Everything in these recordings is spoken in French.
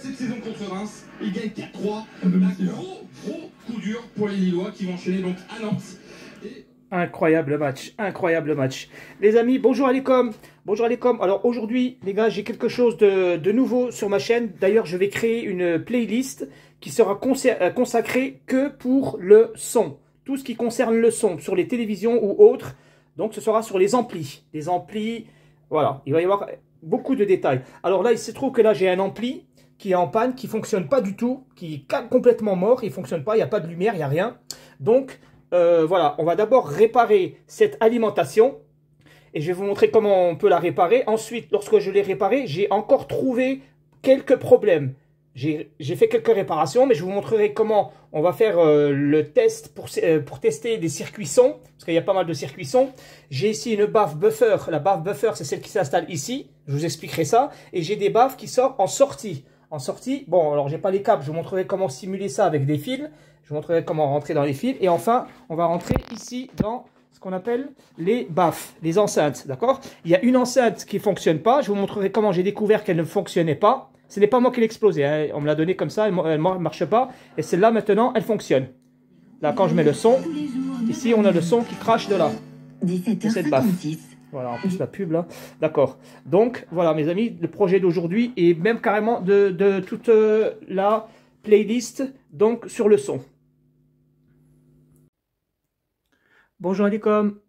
cette saison contre Reims. Ils gagnent 4-3. Un gros coup dur pour les Lillois qui vont enchaîner donc à Nantes. Et... Incroyable match, incroyable match. Les amis, bonjour Alécom. Bonjour Alécom. Alors aujourd'hui, les gars, j'ai quelque chose de nouveau sur ma chaîne. D'ailleurs, je vais créer une playlist qui sera consacrée que pour le son. Tout ce qui concerne le son, sur les télévisions ou autres. Donc ce sera sur les amplis. Les amplis, voilà, il va y avoir beaucoup de détails. Alors là, il se trouve que là, j'ai un ampli qui est en panne, qui ne fonctionne pas du tout, qui est complètement mort, il ne fonctionne pas, il n'y a pas de lumière, il n'y a rien. Donc... voilà, on va d'abord réparer cette alimentation et je vais vous montrer comment on peut la réparer. Ensuite, lorsque je l'ai réparée, j'ai encore trouvé quelques problèmes. J'ai fait quelques réparations, mais je vous montrerai comment on va faire le test pour tester des circuits son, parce qu'il y a pas mal de circuits son. J'ai ici une baffe buffer. La baffe buffer, c'est celle qui s'installe ici. Je vous expliquerai ça. Et j'ai des baffes qui sortent en sortie. En sortie, bon, alors j'ai pas les câbles, je vous montrerai comment simuler ça avec des fils. Je vous montrerai comment rentrer dans les fils. Et enfin, on va rentrer ici dans ce qu'on appelle les baffes, les enceintes, d'accord? Il y a une enceinte qui ne fonctionne pas. Je vous montrerai comment j'ai découvert qu'elle ne fonctionnait pas. Ce n'est pas moi qui l'ai explosée, hein. On me l'a donné comme ça, elle ne marche pas. Et celle-là, maintenant, elle fonctionne. Là, quand je mets le son, ici, on a le son qui crache de là. De cette baffe. Voilà, en plus la pub là. D'accord. Donc, voilà, mes amis, le projet d'aujourd'hui et même carrément de toute la playlist, donc sur le son. Bonjour Alécom.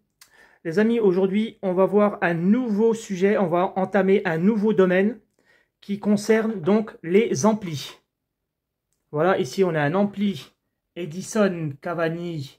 Les amis, aujourd'hui, on va voir un nouveau sujet. On va entamer un nouveau domaine qui concerne donc les amplis. Voilà, ici, on a un ampli Edison Cavani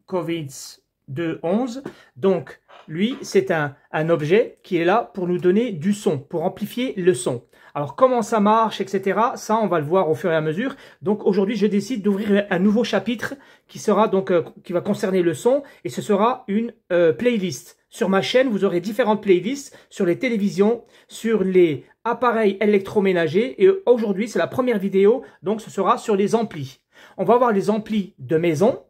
Covitz 211. Donc, lui, c'est un objet qui est là pour nous donner du son, pour amplifier le son. Alors, comment ça marche, etc. Ça, on va le voir au fur et à mesure. Donc, aujourd'hui, je décide d'ouvrir un nouveau chapitre qui sera donc qui va concerner le son. Et ce sera une playlist. Sur ma chaîne, vous aurez différentes playlists sur les télévisions, sur les appareils électroménagers. Et aujourd'hui, c'est la première vidéo. Donc, ce sera sur les amplis. On va voir les amplis de maison.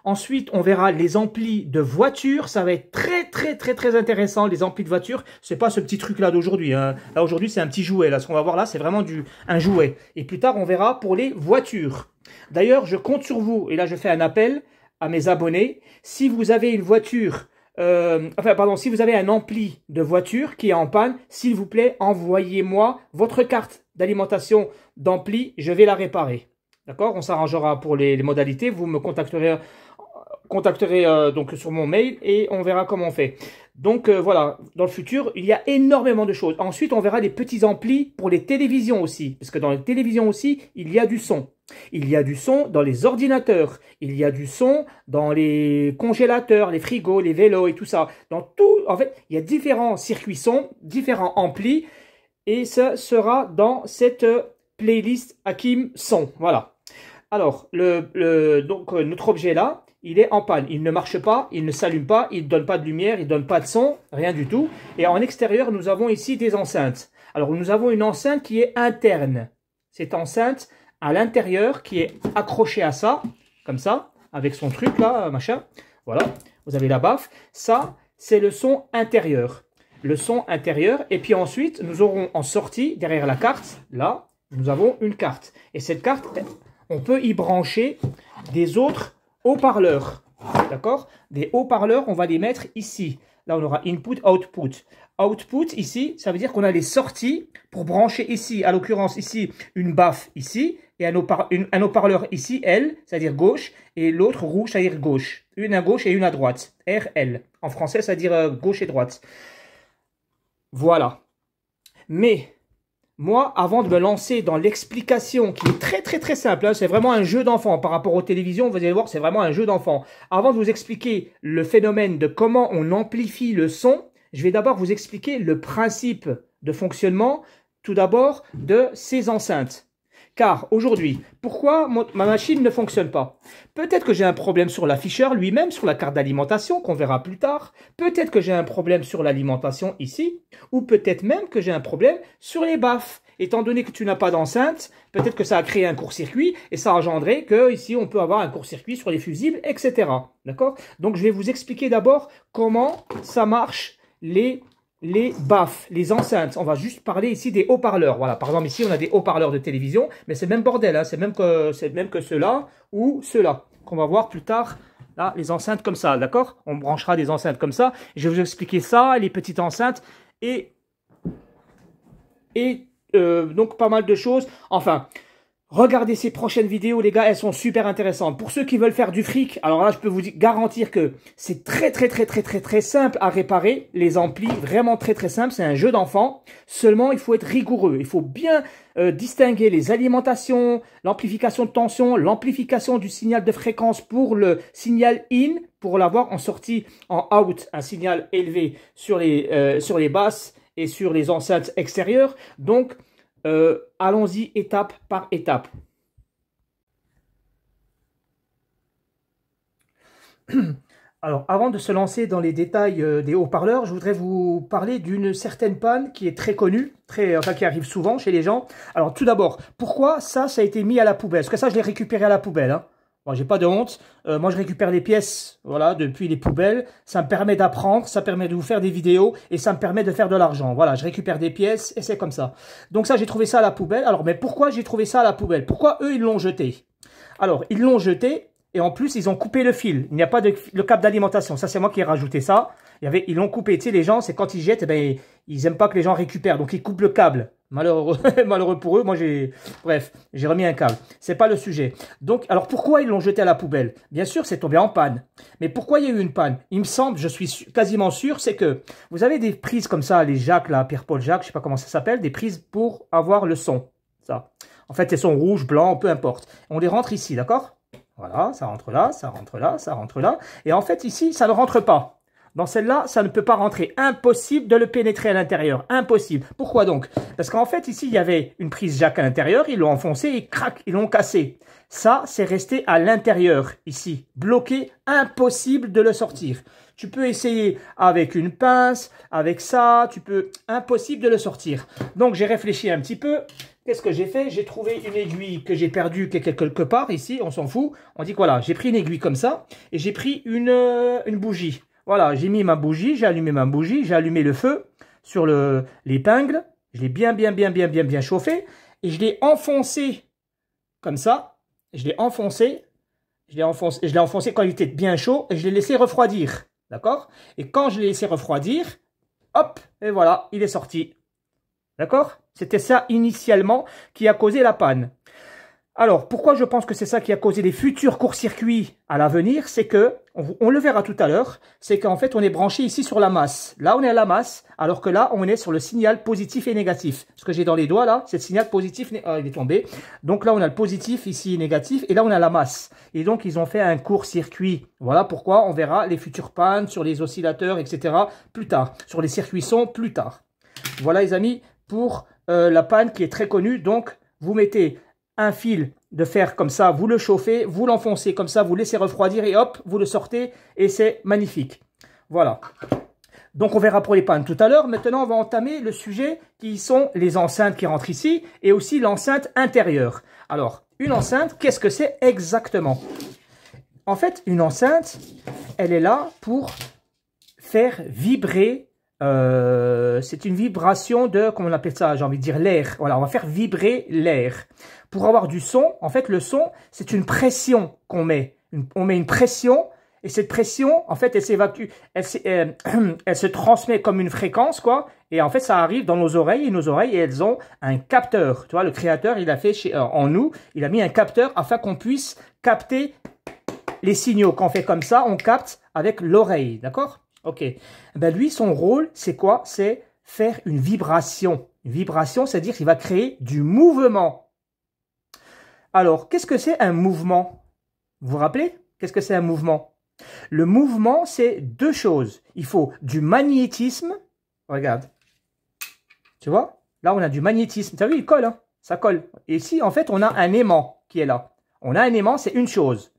Ensuite, on verra les amplis de voiture. Ça va être très intéressant, les amplis de voiture. C'est pas ce petit truc-là d'aujourd'hui, hein. Là, aujourd'hui, c'est un petit jouet. Là, ce qu'on va voir là, c'est vraiment un jouet. Et plus tard, on verra pour les voitures. D'ailleurs, je compte sur vous. Et là, je fais un appel à mes abonnés. Si vous avez une voiture... si vous avez un ampli de voiture qui est en panne, s'il vous plaît, envoyez-moi votre carte d'alimentation d'ampli. Je vais la réparer. D'accord? On s'arrangera pour les modalités. Vous me contacterez donc sur mon mail et on verra comment on fait. Donc voilà, dans le futur, il y a énormément de choses. Ensuite, on verra des petits amplis pour les télévisions aussi. Parce que dans les télévisions aussi, il y a du son. Il y a du son dans les ordinateurs. Il y a du son dans les congélateurs, les frigos, les vélos et tout ça. Dans tout, en fait, il y a différents circuits son, différents amplis. Et ça sera dans cette playlist Hakim Son. Voilà. Alors, donc notre objet là, il est en panne. Il ne marche pas, il ne s'allume pas, il ne donne pas de lumière, il ne donne pas de son, rien du tout. Et en extérieur, nous avons ici des enceintes. Alors, nous avons une enceinte qui est interne. Cette enceinte à l'intérieur qui est accrochée à ça, comme ça, avec son truc là, machin. Voilà, vous avez la baffe. Ça, c'est le son intérieur. Le son intérieur. Et puis ensuite, nous aurons en sortie, derrière la carte, là, nous avons une carte. Et cette carte... on peut y brancher des autres haut-parleurs. D'accord? Des haut-parleurs, on va les mettre ici. Là, on aura input, output. Output, ici, ça veut dire qu'on a les sorties pour brancher ici, à l'occurrence, ici, une baffe ici, et un haut-parleur ici, L, c'est-à-dire gauche, et l'autre rouge, c'est-à-dire gauche. Une à gauche et une à droite. RL. En français, c'est-à-dire gauche et droite. Voilà. Mais... moi, avant de me lancer dans l'explication qui est très simple, hein, c'est vraiment un jeu d'enfant par rapport aux télévisions, vous allez voir, c'est vraiment un jeu d'enfant. Avant de vous expliquer le phénomène de comment on amplifie le son, je vais d'abord vous expliquer le principe de fonctionnement, tout d'abord, de ces enceintes. Car aujourd'hui, pourquoi ma machine ne fonctionne pas? Peut-être que j'ai un problème sur l'afficheur lui-même, sur la carte d'alimentation, qu'on verra plus tard. Peut-être que j'ai un problème sur l'alimentation ici. Ou peut-être même que j'ai un problème sur les baffes. Étant donné que tu n'as pas d'enceinte, peut-être que ça a créé un court-circuit et ça a engendré que ici on peut avoir un court-circuit sur les fusibles, etc. D'accord? Donc je vais vous expliquer d'abord comment ça marche les les baffes, les enceintes. On va juste parler ici des haut-parleurs. Voilà, par exemple, ici, on a des haut-parleurs de télévision, mais c'est même bordel, hein. C'est même que ceux-là ou ceux-là, qu'on va voir plus tard. Là, les enceintes comme ça, d'accord? On branchera des enceintes comme ça. Je vais vous expliquer ça, les petites enceintes, et donc pas mal de choses. Enfin, regardez ces prochaines vidéos, les gars, elles sont super intéressantes. Pour ceux qui veulent faire du fric, alors là, je peux vous garantir que c'est très simple à réparer. Les amplis, vraiment très simple. C'est un jeu d'enfant. Seulement, il faut être rigoureux. Il faut bien distinguer les alimentations, l'amplification de tension, l'amplification du signal de fréquence pour le signal in, pour l'avoir en sortie en out, un signal élevé sur les basses et sur les enceintes extérieures. Donc, allons-y étape par étape. Alors, avant de se lancer dans les détails des haut-parleurs, je voudrais vous parler d'une certaine panne qui est très connue, enfin qui arrive souvent chez les gens. Alors, tout d'abord, pourquoi ça a été mis à la poubelle? Parce que ça, je l'ai récupéré à la poubelle, hein. Bon, j'ai pas de honte. Moi, je récupère les pièces, voilà, depuis les poubelles. Ça me permet d'apprendre, ça permet de vous faire des vidéos et ça me permet de faire de l'argent. Voilà, je récupère des pièces et c'est comme ça. Donc ça, j'ai trouvé ça à la poubelle. Alors, mais pourquoi j'ai trouvé ça à la poubelle? Pourquoi eux, ils l'ont jeté? Alors, ils l'ont jeté et en plus, ils ont coupé le fil. Il n'y a pas le câble d'alimentation. Ça, c'est moi qui ai rajouté ça. Ils l'ont coupé. Tu sais, les gens, c'est quand ils jettent, eh ben, ils aiment pas que les gens récupèrent. Donc, ils coupent le câble. Malheureux, malheureux pour eux. Moi, bref, j'ai remis un câble. C'est pas le sujet. Donc, alors, pourquoi ils l'ont jeté à la poubelle? Bien sûr, c'est tombé en panne. Mais pourquoi il y a eu une panne? Il me semble, je suis quasiment sûr, c'est que vous avez des prises comme ça, les Jacques, là, Pierre-Paul Jacques, je sais pas comment ça s'appelle, des prises pour avoir le son. Ça. En fait, elles sont rouges, blancs, peu importe. On les rentre ici, d'accord? Voilà, ça rentre là, ça rentre là, ça rentre là. Et en fait, ici, ça ne rentre pas. Dans celle-là, ça ne peut pas rentrer. Impossible de le pénétrer à l'intérieur. Impossible. Pourquoi donc? Parce qu'en fait, ici, il y avait une prise jack à l'intérieur. Ils l'ont enfoncé et crac, ils l'ont cassé. Ça, c'est resté à l'intérieur, ici. Bloqué. Impossible de le sortir. Tu peux essayer avec une pince, avec ça. Impossible de le sortir. Donc, j'ai réfléchi un petit peu. Qu'est-ce que j'ai fait? J'ai trouvé une aiguille que j'ai perdue quelque part ici. On s'en fout. On dit que voilà, j'ai pris une aiguille comme ça. Et j'ai pris une bougie. Voilà, j'ai mis ma bougie, j'ai allumé ma bougie, j'ai allumé le feu sur l'épingle. Je l'ai bien chauffé. Et je l'ai enfoncé comme ça. Je l'ai enfoncé quand il était bien chaud. Et je l'ai laissé refroidir. D'accord? Et quand je l'ai laissé refroidir, hop, et voilà, il est sorti. D'accord? C'était ça initialement qui a causé la panne. Alors, pourquoi je pense que c'est ça qui a causé les futurs courts-circuits à l'avenir? C'est que, on le verra tout à l'heure, c'est qu'en fait, on est branché ici sur la masse. Là, on est à la masse, alors que là, on est sur le signal positif et négatif. Ce que j'ai dans les doigts, là, c'est le signal positif, il est tombé. Donc là, on a le positif ici, négatif, et là, on a la masse. Et donc, ils ont fait un court-circuit. Voilà pourquoi on verra les futures pannes sur les oscillateurs, etc. plus tard. Sur les circuits son, plus tard. Voilà, les amis, pour la panne qui est très connue. Donc, vous mettez un fil de fer comme ça, vous le chauffez, vous l'enfoncez comme ça, vous laissez refroidir et hop, vous le sortez et c'est magnifique. Voilà. Donc on verra pour les pannes tout à l'heure. Maintenant, on va entamer le sujet qui sont les enceintes qui rentrent ici et aussi l'enceinte intérieure. Alors, une enceinte, qu'est-ce que c'est exactement? En fait, une enceinte, elle est là pour faire vibrer. C'est une vibration de, comment on appelle ça, j'ai envie de dire l'air. Voilà, on va faire vibrer l'air. Pour avoir du son, en fait, le son, c'est une pression qu'on met. On met une pression, et cette pression, en fait, elle s'évacue, elle se transmet comme une fréquence, quoi. Et en fait, ça arrive dans nos oreilles, et nos oreilles, elles ont un capteur. Tu vois, le créateur, il a fait en nous, il a mis un capteur afin qu'on puisse capter les signaux. Quand on fait comme ça, on capte avec l'oreille, d'accord? Ok. Ben lui, son rôle, c'est quoi? C'est faire une vibration. Une vibration, c'est-à-dire qu'il va créer du mouvement. Alors, qu'est-ce que c'est un mouvement? Vous vous rappelez? Qu'est-ce que c'est un mouvement? Le mouvement, c'est deux choses. Il faut du magnétisme. Regarde. Tu vois? Là, on a du magnétisme. Tu as vu, il colle, hein? Ça colle. Et ici, en fait, on a un aimant qui est là. On a un aimant, c'est une chose.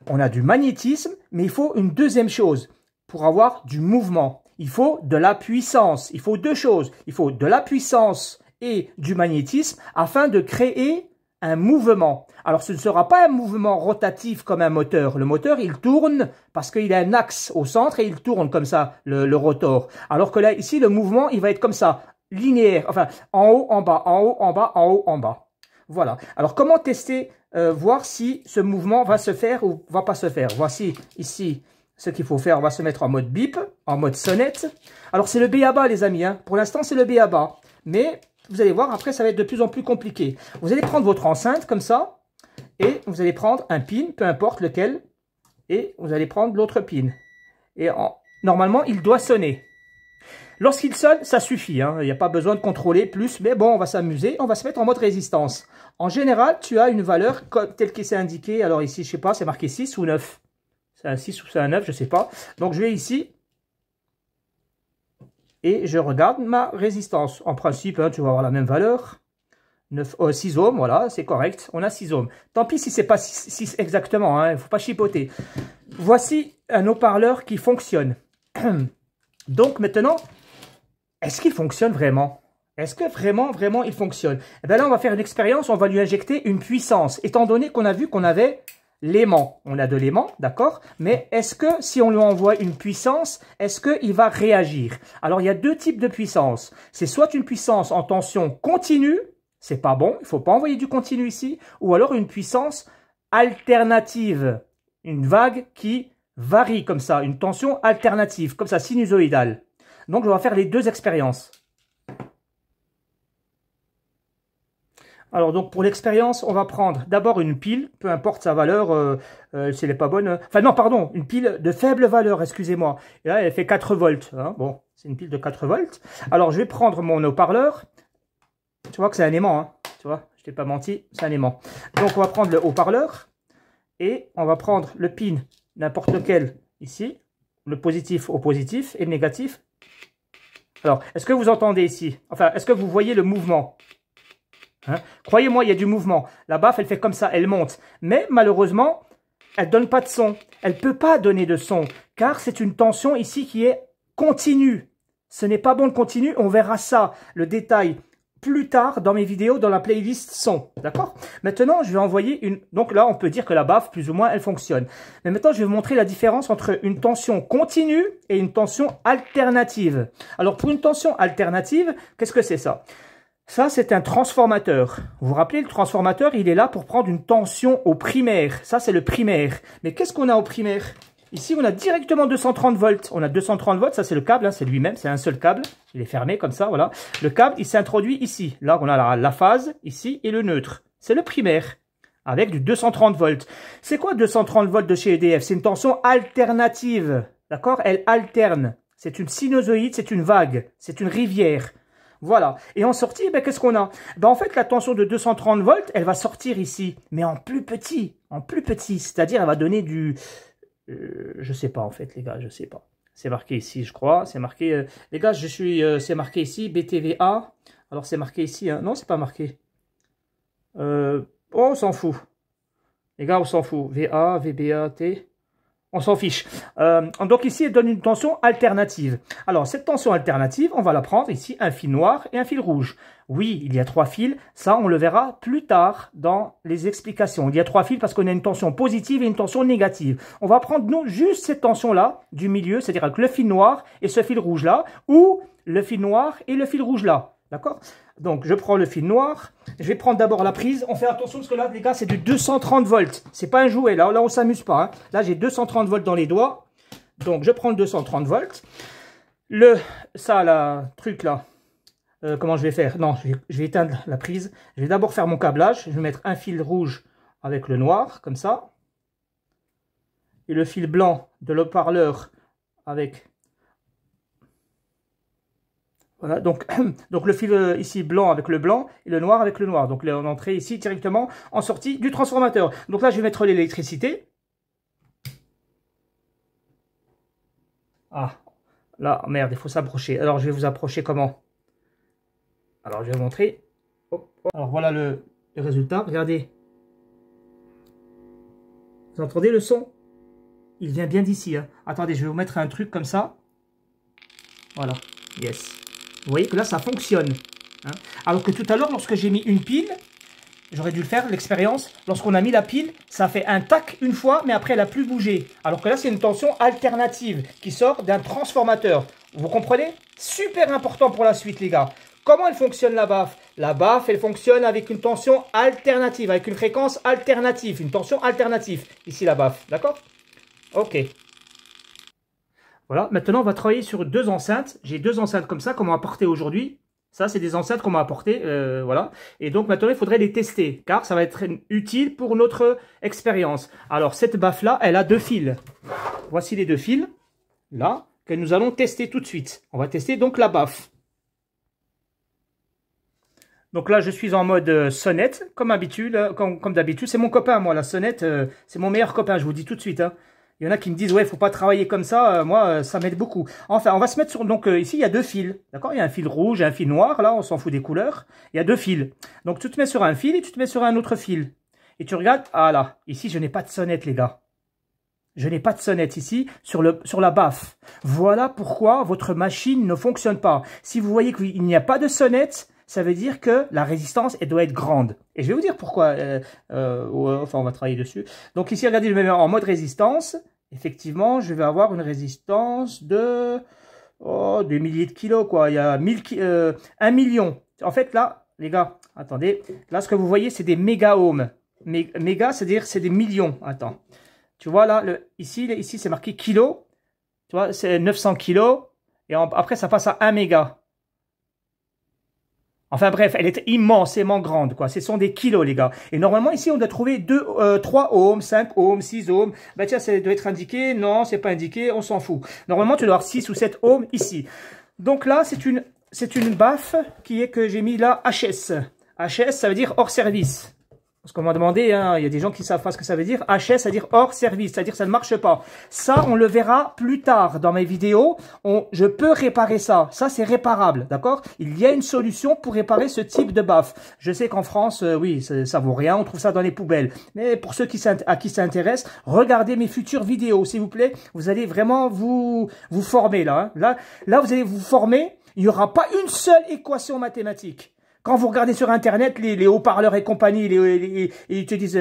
On a du magnétisme, mais il faut une deuxième chose. Pour avoir du mouvement, il faut de la puissance. Il faut deux choses. Il faut de la puissance et du magnétisme afin de créer un mouvement. Alors, ce ne sera pas un mouvement rotatif comme un moteur. Le moteur, il tourne parce qu'il a un axe au centre et il tourne comme ça, le rotor. Alors que là, ici, le mouvement, il va être comme ça, linéaire. Enfin, en haut, en bas, en haut, en bas, en haut, en bas. Voilà. Alors, comment tester, voir si ce mouvement va se faire ou va pas se faire? Voici ici ce qu'il faut faire. On va se mettre en mode bip, en mode sonnette. Alors, c'est le b.a.-ba, les amis. Hein. Pour l'instant, c'est le b.a.-ba. Mais vous allez voir, après, ça va être de plus en plus compliqué. Vous allez prendre votre enceinte comme ça et vous allez prendre un pin, peu importe lequel, et vous allez prendre l'autre pin. Et normalement, il doit sonner. Lorsqu'il sonne, ça suffit. Hein. Il n'y a pas besoin de contrôler plus, mais bon, on va s'amuser. On va se mettre en mode résistance. En général, tu as une valeur telle qu'il s'est indiqué. Alors ici, je ne sais pas, c'est marqué 6 ou 9. C'est un 6 ou c'est un 9, je ne sais pas. Donc, je vais ici et je regarde ma résistance. En principe, hein, tu vas avoir la même valeur. 6 ohms, voilà, c'est correct. On a 6 ohms. Tant pis si ce n'est pas 6 exactement, il ne faut pas chipoter. Voici un haut-parleur qui fonctionne. Donc maintenant, est-ce qu'il fonctionne vraiment? Est-ce que vraiment il fonctionne? Eh bien là, on va faire une expérience, on va lui injecter une puissance. Étant donné qu'on a vu qu'on avait l'aimant. On a de l'aimant, d'accord? Mais est-ce que si on lui envoie une puissance, est-ce qu'il va réagir? Alors, il y a deux types de puissance. C'est soit une puissance en tension continue, c'est pas bon, il ne faut pas envoyer du continu ici, ou alors une puissance alternative, une vague qui varie comme ça, une tension alternative, comme ça, sinusoïdale. Donc, je vais faire les deux expériences. Alors, donc, pour l'expérience, on va prendre d'abord une pile, peu importe sa valeur, si elle n'est pas bonne. Enfin, non, pardon, une pile de faible valeur, excusez-moi. Et là, elle fait 4 volts. Hein. Bon, c'est une pile de 4 volts. Alors, je vais prendre mon haut-parleur. Tu vois que c'est un aimant, hein. Tu vois, je t'ai pas menti, c'est un aimant. Donc, on va prendre le haut-parleur et on va prendre le pin, n'importe lequel, ici. Le positif au positif et le négatif. Alors, est-ce que vous entendez ici? Enfin, est-ce que vous voyez le mouvement? Hein? Croyez-moi, il y a du mouvement. La baffe, elle fait comme ça, elle monte. Mais malheureusement, elle ne donne pas de son. Elle ne peut pas donner de son, car c'est une tension ici qui est continue. Ce n'est pas bon le continu, on verra ça, le détail, plus tard dans mes vidéos, dans la playlist son. D'accord? Maintenant, je vais envoyer une... Donc là, on peut dire que la baffe, plus ou moins, elle fonctionne. Mais maintenant, je vais vous montrer la différence entre une tension continue et une tension alternative. Alors, pour une tension alternative, qu'est-ce que c'est ça? Ça, c'est un transformateur. Vous vous rappelez, le transformateur, il est là pour prendre une tension au primaire. Ça, c'est le primaire. Mais qu'est-ce qu'on a au primaire? Ici, on a directement 230 volts. On a 230 volts, ça c'est le câble, hein, c'est lui-même, c'est un seul câble. Il est fermé comme ça, voilà. Le câble, il s'introduit ici. Là, on a la phase, ici, et le neutre. C'est le primaire, avec du 230 volts. C'est quoi 230 volts de chez EDF? C'est une tension alternative, d'accord? Elle alterne. C'est une sinusoïde, c'est une vague, c'est une rivière. Voilà. Et en sortie, ben, qu'est-ce qu'on a? Ben, en fait, la tension de 230 volts, elle va sortir ici, mais en plus petit. En plus petit, c'est-à-dire, elle va donner du... je sais pas, en fait, les gars, je sais pas. C'est marqué ici, je crois. C'est marqué... les gars, c'est marqué ici, BTVA. Alors, c'est marqué ici, hein. Non, c'est pas marqué. Oh, on s'en fout. Les gars, on s'en fout. VA, VBA, T... On s'en fiche. Donc ici, elle donne une tension alternative. Alors, cette tension alternative, on va la prendre ici, un fil noir et un fil rouge. Oui, il y a 3 fils. Ça, on le verra plus tard dans les explications. Il y a 3 fils parce qu'on a une tension positive et une tension négative. On va prendre, nous, juste cette tension-là, du milieu, c'est-à-dire avec le fil noir et ce fil rouge-là, ou le fil noir et le fil rouge-là. D'accord? Donc, je prends le fil noir. Je vais prendre d'abord la prise. On fait attention parce que là, les gars, c'est du 230 volts. C'est pas un jouet. Là, on s'amuse pas. Hein. Là, j'ai 230 volts dans les doigts. Donc, je prends le 230 volts. Truc là. Comment je vais faire? Non, je vais éteindre la prise. Je vais d'abord faire mon câblage. Je vais mettre un fil rouge avec le noir, comme ça. Et le fil blanc de l'haut-parleur avec... Voilà, donc le fil ici blanc avec le blanc et le noir avec le noir. Donc là, on entrait ici directement en sortie du transformateur. Donc là, je vais mettre l'électricité. Ah, là, merde, il faut s'approcher. Alors, je vais vous approcher comment? Alors, je vais vous montrer. Hop, hop. Alors, voilà le résultat. Regardez. Vous entendez le son? Il vient bien d'ici. Hein. Attendez, je vais vous mettre un truc comme ça. Voilà. Yes. Vous voyez que là, ça fonctionne. Hein. Alors que tout à l'heure, lorsque j'ai mis une pile, j'aurais dû le faire, l'expérience. Lorsqu'on a mis la pile, ça a fait un tac une fois, mais après, elle n'a plus bougé. Alors que là, c'est une tension alternative qui sort d'un transformateur. Vous comprenez? Super important pour la suite, les gars. Comment elle fonctionne, la baffe? La baffe, elle fonctionne avec une tension alternative, avec une fréquence alternative, une tension alternative. Ici, la baffe, d'accord? Ok. Voilà, maintenant, on va travailler sur deux enceintes. J'ai deux enceintes comme ça qu'on m'a apportées aujourd'hui. Ça, c'est des enceintes qu'on m'a apportées, voilà. Et donc, maintenant, il faudrait les tester, car ça va être utile pour notre expérience. Alors, cette baffe-là, elle a deux fils. Voici les deux fils, là, que nous allons tester tout de suite. On va tester donc la baffe. Donc là, je suis en mode sonnette, comme d'habitude. C'est mon copain, moi, la sonnette, c'est mon meilleur copain, je vous dis tout de suite, hein. Il y en a qui me disent, ouais, faut pas travailler comme ça. Moi, ça m'aide beaucoup. Enfin, on va se mettre sur... Donc, ici, il y a deux fils. D'accord? Il y a un fil rouge et un fil noir. Là, on s'en fout des couleurs. Il y a deux fils. Donc, tu te mets sur un fil et tu te mets sur un autre fil. Et tu regardes. Ah là, ici, je n'ai pas de sonnette, les gars. Je n'ai pas de sonnette ici sur la baffe. Voilà pourquoi votre machine ne fonctionne pas. Si vous voyez qu'il n'y a pas de sonnette, ça veut dire que la résistance, elle doit être grande. Et je vais vous dire pourquoi. Enfin, on va travailler dessus. Donc ici, regardez, je vais mettre en mode résistance. Effectivement, je vais avoir une résistance de des milliers de kilos, quoi. Il y a 1 million. En fait, là, les gars, attendez. Là, ce que vous voyez, c'est des méga-ohms. Méga, c'est-à-dire c'est des millions. Attends. Tu vois, là, ici c'est marqué kilo. Tu vois, c'est 900 kilos. Et après, ça passe à 1 méga. Enfin bref, elle est immensément grande, quoi. Ce sont des kilos, les gars. Et normalement, ici, on doit trouver 3 ohms, 5 ohms, 6 ohms. Bah tiens, ça doit être indiqué. Non, c'est pas indiqué, on s'en fout. Normalement, tu dois avoir 6 ou 7 ohms ici. Donc là, c'est une baffe que j'ai mis là, HS. HS, ça veut dire hors service. Parce qu'on m'a demandé, hein, il y a des gens qui savent pas ce que ça veut dire. HS, ça veut dire hors service, c'est-à-dire que ça ne marche pas. Ça, on le verra plus tard dans mes vidéos. Je peux réparer ça. Ça, c'est réparable, d'accord? Il y a une solution pour réparer ce type de baffe. Je sais qu'en France, oui, ça vaut rien. On trouve ça dans les poubelles. Mais pour ceux à qui ça intéresse, regardez mes futures vidéos, s'il vous plaît. Vous allez vraiment vous former là, hein. Là, vous allez vous former. Il n'y aura pas une seule équation mathématique. Quand vous regardez sur Internet, les haut-parleurs et compagnie, ils utilisent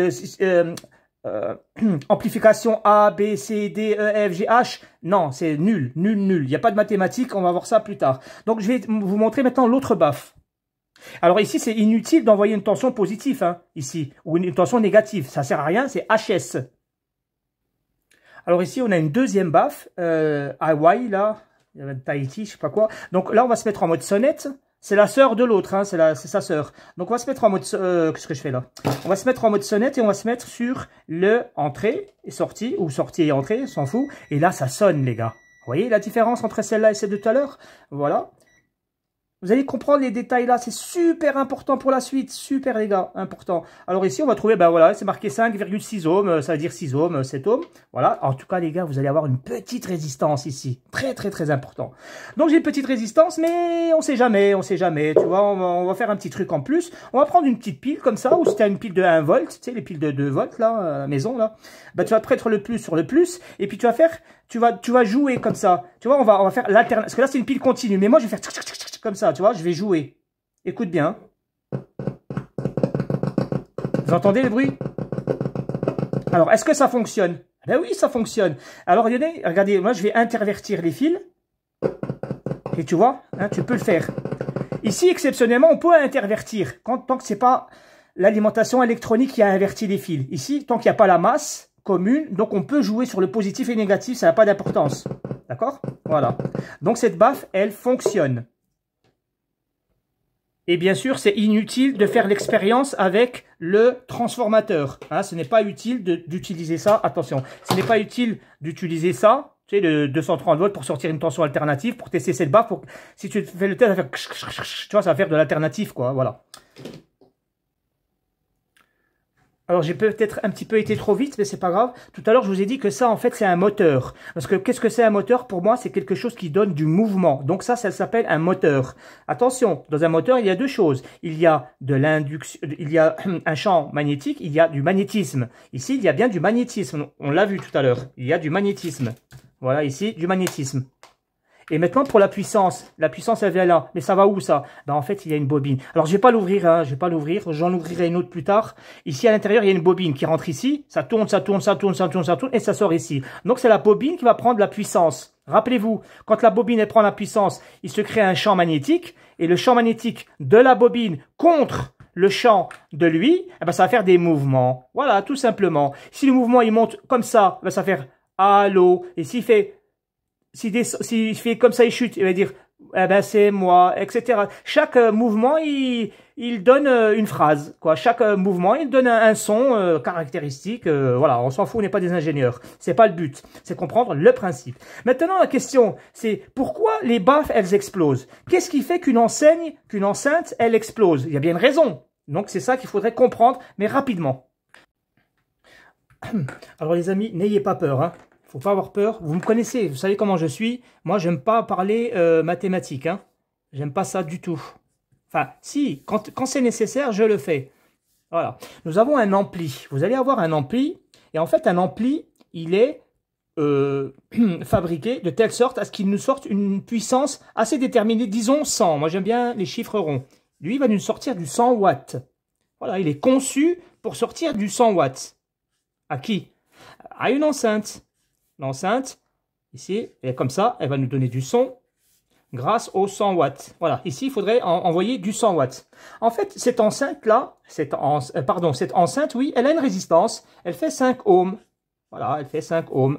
amplification A, B, C, D, E, F, G, H. Non, c'est nul, nul, nul. Il n'y a pas de mathématiques, on va voir ça plus tard. Donc, je vais vous montrer maintenant l'autre baffe. Alors ici, c'est inutile d'envoyer une tension positive, hein, ici, ou une tension négative. Ça ne sert à rien, c'est HS. Alors ici, on a une deuxième baffe, Hawaii, là, Tahiti, je sais pas quoi. Donc là, on va se mettre en mode sonnette. C'est la sœur de l'autre, hein, c'est sa sœur. Donc on va se mettre en mode... qu'est-ce que je fais là? On va se mettre en mode sonnette et on va se mettre sur le entrée et sortie, ou sortie et entrée, on s'en fout. Et là, ça sonne, les gars. Vous voyez la différence entre celle-là et celle de tout à l'heure? Voilà. Vous allez comprendre les détails là, c'est super important pour la suite, super les gars, important. Alors ici on va trouver, ben voilà, c'est marqué 5,6 ohms, ça veut dire 6 ohms, 7 ohms. Voilà, en tout cas les gars, vous allez avoir une petite résistance ici, très très très important. Donc j'ai une petite résistance, mais on sait jamais, tu vois, on va faire un petit truc en plus. On va prendre une petite pile comme ça, ou si tu as une pile de 1 volt, tu sais les piles de 2 volts là, à la maison là, ben tu vas te mettre le plus sur le plus, et puis tu vas jouer comme ça. Tu vois, on va faire l'alternance, parce que là c'est une pile continue, mais moi je vais faire comme ça, tu vois, je vais jouer. Écoute bien. Vous entendez le bruit? Alors, est-ce que ça fonctionne? Ben oui, ça fonctionne. Alors, regardez, moi, je vais intervertir les fils. Et tu vois, hein, tu peux le faire. Ici, exceptionnellement, on peut intervertir. Tant que c'est pas l'alimentation électronique qui a inverti les fils. Ici, tant qu'il n'y a pas la masse commune, donc on peut jouer sur le positif et négatif, ça n'a pas d'importance. D'accord? Voilà. Donc, cette baffe, elle fonctionne. Et bien sûr, c'est inutile de faire l'expérience avec le transformateur. Hein, ce n'est pas utile d'utiliser ça. Attention, ce n'est pas utile d'utiliser ça, tu sais, le 230 volts pour sortir une tension alternative, pour tester cette baffe. Si tu fais le test, ça va faire, tu vois, ça va faire de l'alternative, quoi. Voilà. Alors, j'ai peut-être un petit peu été trop vite, mais c'est pas grave. Tout à l'heure, je vous ai dit que ça, en fait, c'est un moteur. Parce que qu'est-ce que c'est un moteur? Pour moi, c'est quelque chose qui donne du mouvement. Donc ça s'appelle un moteur. Attention, dans un moteur, il y a deux choses. Il y a de l'induction, il y a un champ magnétique, il y a du magnétisme. Ici, il y a bien du magnétisme. On l'a vu tout à l'heure. Il y a du magnétisme. Voilà, ici, du magnétisme. Et maintenant, pour la puissance elle vient là. Mais ça va où, ça? Ben, en fait, il y a une bobine. Alors, je vais pas l'ouvrir, hein, je vais pas l'ouvrir. J'en ouvrirai une autre plus tard. Ici, à l'intérieur, il y a une bobine qui rentre ici. Ça tourne, ça tourne, ça tourne, ça tourne, ça tourne, et ça sort ici. Donc, c'est la bobine qui va prendre la puissance. Rappelez-vous, quand la bobine, elle prend la puissance, il se crée un champ magnétique. Et le champ magnétique de la bobine contre le champ de lui, eh ben, ça va faire des mouvements. Voilà, tout simplement. Si le mouvement, il monte comme ça, ben, ça va faire allô. Et s'il fait s'il fait comme ça, il chute, il va dire eh ben c'est moi, etc. Chaque mouvement, il donne une phrase, quoi. Chaque mouvement, il donne un son caractéristique. Voilà, on s'en fout, on n'est pas des ingénieurs. C'est pas le but, c'est comprendre le principe. Maintenant, la question, c'est pourquoi les baffes, elles explosent? Qu'est-ce qui fait qu'une enceinte, elle explose? Il y a bien une raison. Donc c'est ça qu'il faudrait comprendre, mais rapidement. Alors les amis, n'ayez pas peur, hein. Faut pas avoir peur. Vous me connaissez, vous savez comment je suis. Moi, j'aime pas parler mathématiques. Hein. J'aime pas ça du tout. Enfin, si, quand c'est nécessaire, je le fais. Voilà. Nous avons un ampli. Vous allez avoir un ampli. Et en fait, un ampli, il est fabriqué de telle sorte à ce qu'il nous sorte une puissance assez déterminée. Disons 100. Moi, j'aime bien les chiffres ronds. Lui, il va nous sortir du 100 watts. Voilà, il est conçu pour sortir du 100 watts. À qui? À une enceinte. L'enceinte, ici, elle est comme ça, elle va nous donner du son grâce au 100 watts. Voilà, ici, il faudrait envoyer du 100 watts. En fait, cette enceinte-là, cette enceinte, oui, elle a une résistance, elle fait 5 ohms. Voilà, elle fait 5 ohms.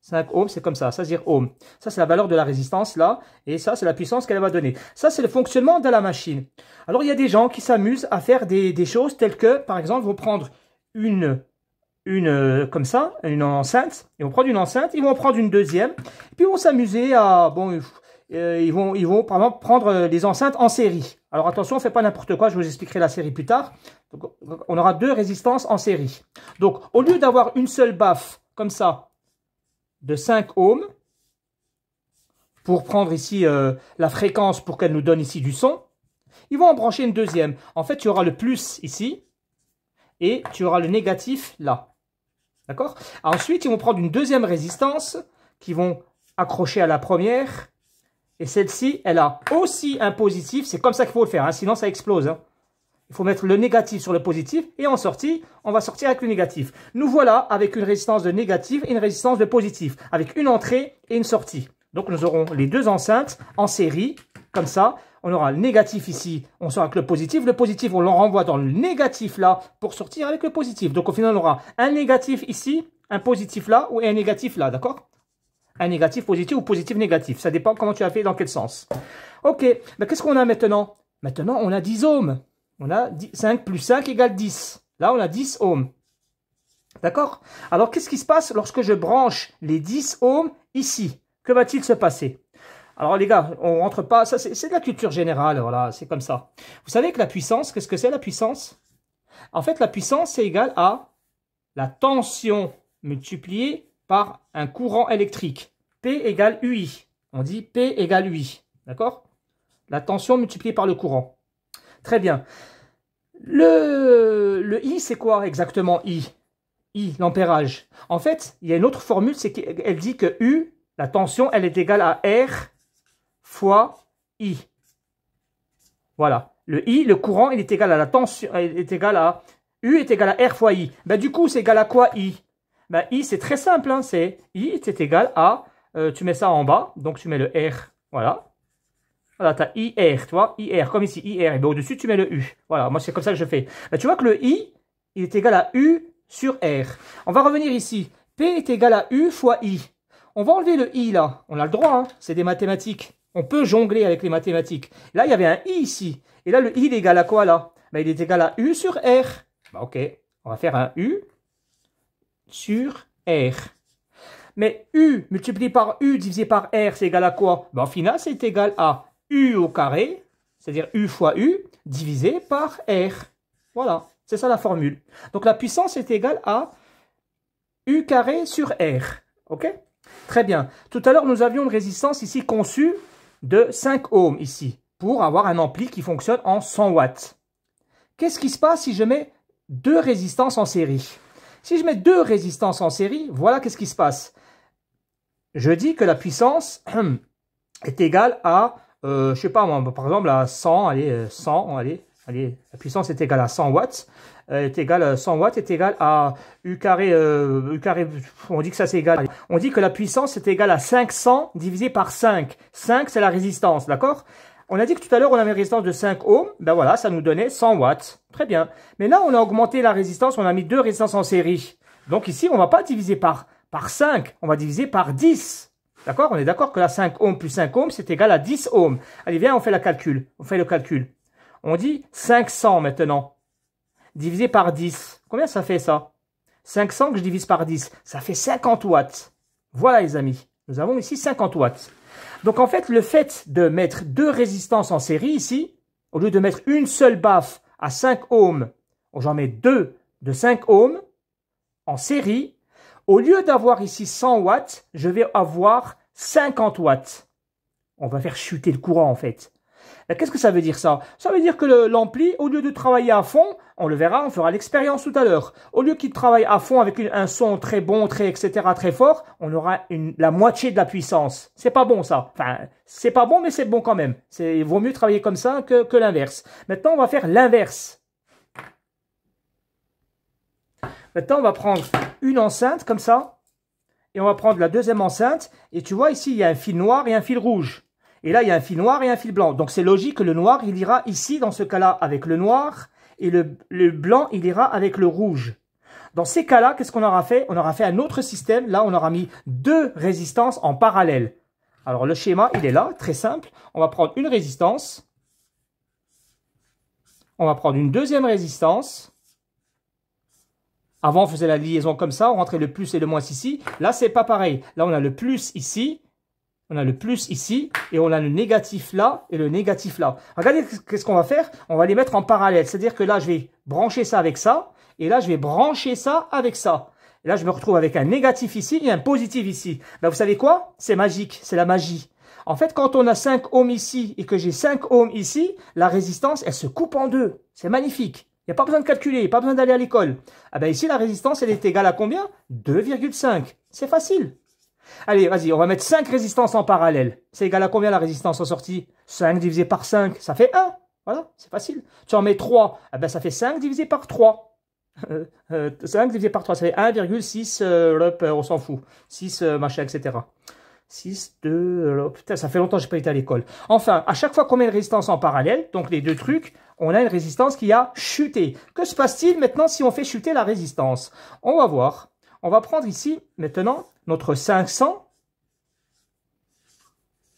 5 ohms, c'est comme ça se dit ohm. Ça, c'est la valeur de la résistance, là, et ça, c'est la puissance qu'elle va donner. Ça, c'est le fonctionnement de la machine. Alors, il y a des gens qui s'amusent à faire des choses telles que, par exemple, vont prendre comme ça, une enceinte, ils vont prendre une enceinte, ils vont en prendre une deuxième, et puis ils vont s'amuser à, bon, ils vont par exemple prendre les enceintes en série. Alors attention, on ne fait pas n'importe quoi, je vous expliquerai la série plus tard. Donc, on aura 2 résistances en série. Donc au lieu d'avoir une seule baffe, comme ça, de 5 ohms, pour prendre ici la fréquence pour qu'elle nous donne ici du son, ils vont en brancher une deuxième. En fait, tu auras le plus ici, et tu auras le négatif là. D'accord? Ensuite, ils vont prendre une deuxième résistance qu'ils vont accrocher à la première. Et celle-ci, elle a aussi un positif. C'est comme ça qu'il faut le faire, hein, sinon ça explose. Hein. Il faut mettre le négatif sur le positif. Et en sortie, on va sortir avec le négatif. Nous voilà avec une résistance de négatif et une résistance de positif. Avec une entrée et une sortie. Donc nous aurons les 2 enceintes en série, comme ça. On aura le négatif ici, on sort avec le positif. Le positif, on le renvoie dans le négatif là pour sortir avec le positif. Donc au final, on aura un négatif ici, un positif là ou un négatif là, d'accord? Un négatif positif ou positif négatif. Ça dépend comment tu as fait, dans quel sens. Ok, ben, qu'est-ce qu'on a maintenant? Maintenant, on a 10 ohms. On a 5 plus 5 égale 10. Là, on a 10 ohms. D'accord? Alors, qu'est-ce qui se passe lorsque je branche les 10 ohms ici? Que va-t-il se passer? Alors les gars, on rentre pas, ça c'est de la culture générale, voilà, c'est comme ça. Vous savez que la puissance, qu'est-ce que c'est la puissance? En fait, la puissance, c'est égal à la tension multipliée par un courant électrique. P égale UI. On dit P égale UI, d'accord? La tension multipliée par le courant. Très bien. Le I, c'est quoi exactement I? I, l'ampérage. En fait, il y a une autre formule, c'est qu'elle dit que U, la tension, elle est égale à R fois I. Voilà. Le I, le courant, il est égal à la tension, il est égal à U est égal à R fois I. Ben, du coup, c'est égal à quoi I? Ben, I, c'est très simple. Hein, c'est I est égal à, tu mets ça en bas, donc tu mets le R. Voilà. Voilà, tu as IR, tu vois, IR, comme ici, IR. Et ben, au-dessus, tu mets le U. Voilà, moi, c'est comme ça que je fais. Ben, tu vois que le I, il est égal à U sur R. On va revenir ici. P est égal à U fois I. On va enlever le I, là. On a le droit, hein, c'est des mathématiques. On peut jongler avec les mathématiques. Là, il y avait un I ici. Et là, le I, il est égal à quoi, là? Ben, il est égal à U sur R. Ben, ok, on va faire un U sur R. Mais U multiplié par U divisé par R, c'est égal à quoi? Ben, au final, c'est égal à U au carré, c'est-à-dire U fois U, divisé par R. Voilà, c'est ça la formule. Donc, la puissance est égale à U carré sur R. Ok? Très bien. Tout à l'heure, nous avions une résistance ici conçue de 5 ohms ici, pour avoir un ampli qui fonctionne en 100 watts. Qu'est-ce qui se passe si je mets 2 résistances en série? Si je mets 2 résistances en série, voilà qu'est-ce qui se passe. Je dis que la puissance, est égale à, je sais pas moi, par exemple à 100, allez, 100, allez, la puissance est égale à 100 watts, est égale à 100 watts, est égale à U carré, on dit que ça c'est égal, on dit que la puissance est égale à 500 divisé par 5. 5 c'est la résistance, d'accord? On a dit que tout à l'heure on avait une résistance de 5 ohms, ben voilà, ça nous donnait 100 watts. Très bien. Mais là on a augmenté la résistance, on a mis deux résistances en série. Donc ici on ne va pas diviser par 5, on va diviser par 10. D'accord? On est d'accord que la 5 ohms plus 5 ohms c'est égal à 10 ohms. Allez viens, on fait le calcul. On dit 500 maintenant, divisé par 10. Combien ça fait ça? 500 que je divise par 10, ça fait 50 watts. Voilà les amis, nous avons ici 50 watts. Donc en fait, le fait de mettre deux résistances en série ici, au lieu de mettre une seule baffe à 5 ohms, j'en mets deux de 5 ohms en série. Au lieu d'avoir ici 100 watts, je vais avoir 50 watts. On va faire chuter le courant en fait. Qu'est-ce que ça veut dire ça? Ça veut dire que l'ampli, au lieu de travailler à fond, on le verra, on fera l'expérience tout à l'heure. Au lieu qu'il travaille à fond avec un son très bon, etc., très fort, on aura la moitié de la puissance. C'est pas bon ça. Enfin, c'est pas bon, mais c'est bon quand même. Il vaut mieux travailler comme ça que l'inverse. Maintenant, on va faire l'inverse. Maintenant, on va prendre une enceinte comme ça. Et on va prendre la deuxième enceinte. Et tu vois, ici, il y a un fil noir et un fil rouge. Et là, il y a un fil noir et un fil blanc. Donc, c'est logique que le noir, il ira ici, dans ce cas-là, avec le noir. Et le blanc, il ira avec le rouge. Dans ces cas-là, qu'est-ce qu'on aura fait? On aura fait un autre système. Là, on aura mis deux résistances en parallèle. Alors, le schéma, il est là, très simple. On va prendre une résistance. On va prendre une deuxième résistance. Avant, on faisait la liaison comme ça. On rentrait le plus et le moins ici. Là, c'est pas pareil. Là, on a le plus ici. On a le plus ici et on a le négatif là et le négatif là. Regardez qu'est-ce qu'on va faire. On va les mettre en parallèle. C'est-à-dire que là, je vais brancher ça avec ça. Et là, je vais brancher ça avec ça. Et là, je me retrouve avec un négatif ici et un positif ici. Ben, vous savez quoi? C'est magique. C'est la magie. En fait, quand on a 5 ohms ici et que j'ai 5 ohms ici, la résistance, elle se coupe en deux. C'est magnifique. Il n'y a pas besoin de calculer. Il n'y a pas besoin d'aller à l'école. Ah ben, ici, la résistance, elle est égale à combien? 2,5. C'est facile. Allez, vas-y, on va mettre 5 résistances en parallèle. C'est égal à combien la résistance en sortie? 5 divisé par 5, ça fait 1. Voilà, c'est facile. Tu en mets 3, eh ben ça fait 5 divisé par 3. 5 divisé par 3, ça fait 1,6, on s'en fout. 6, machin, etc. 6, 2, putain, ça fait longtemps que je n'ai pas été à l'école. Enfin, à chaque fois qu'on met une résistance en parallèle, donc les deux trucs, on a une résistance qui a chuté. Que se passe-t-il maintenant si on fait chuter la résistance? On va voir. On va prendre ici, maintenant, notre 500.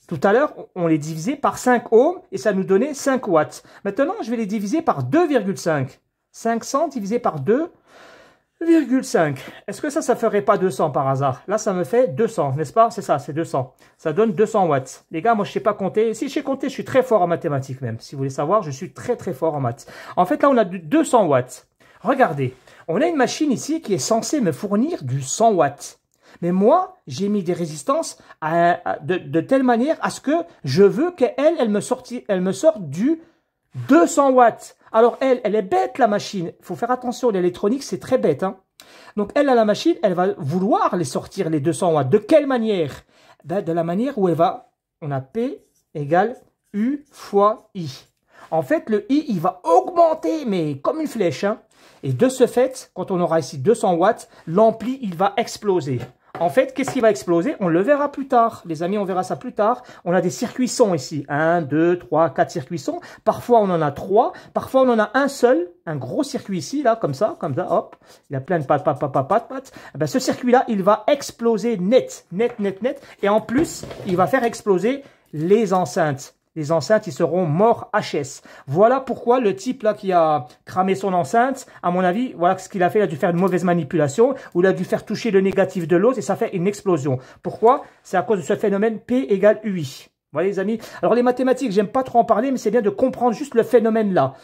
Tout à l'heure, on les divisait par 5 ohms et ça nous donnait 5 watts. Maintenant, je vais les diviser par 2,5. 500 divisé par 2,5. Est-ce que ça ferait pas 200 par hasard? Là, ça me fait 200, n'est-ce pas? C'est ça, c'est 200. Ça donne 200 watts. Les gars, moi, je sais pas compter. Si je sais compter, je suis très fort en mathématiques même. Si vous voulez savoir, je suis très très fort en maths. En fait, là, on a 200 watts. Regardez, on a une machine ici qui est censée me fournir du 100 watts. Mais moi, j'ai mis des résistances de telle manière à ce que je veux qu'elle me sorte du 200 watts. Alors elle est bête la machine. Il faut faire attention, l'électronique c'est très bête. Hein. Donc elle, à la machine, elle va vouloir les sortir les 200 watts. De quelle manière? Ben, de la manière où on a P égale U fois I. En fait, le I, il va augmenter, mais comme une flèche. Hein. Et de ce fait, quand on aura ici 200 watts, l'ampli, il va exploser. En fait, qu'est-ce qui va exploser? On le verra plus tard. Les amis, on verra ça plus tard. On a des circuits sons ici. 1, 2, 3, 4 circuits sons. Parfois, on en a 3. Parfois, on en a un seul. Un gros circuit ici, là, comme ça, hop. Il a plein de pattes. Ben, ce circuit-là, il va exploser net. Et en plus, il va faire exploser les enceintes. Les enceintes, ils seront morts HS. Voilà pourquoi le type là qui a cramé son enceinte, à mon avis, voilà ce qu'il a fait. Il a dû faire une mauvaise manipulation ou il a dû faire toucher le négatif de l'os et ça fait une explosion. Pourquoi? C'est à cause de ce phénomène P égale UI. Vous voyez les amis? Alors les mathématiques, j'aime pas trop en parler, mais c'est bien de comprendre juste le phénomène là.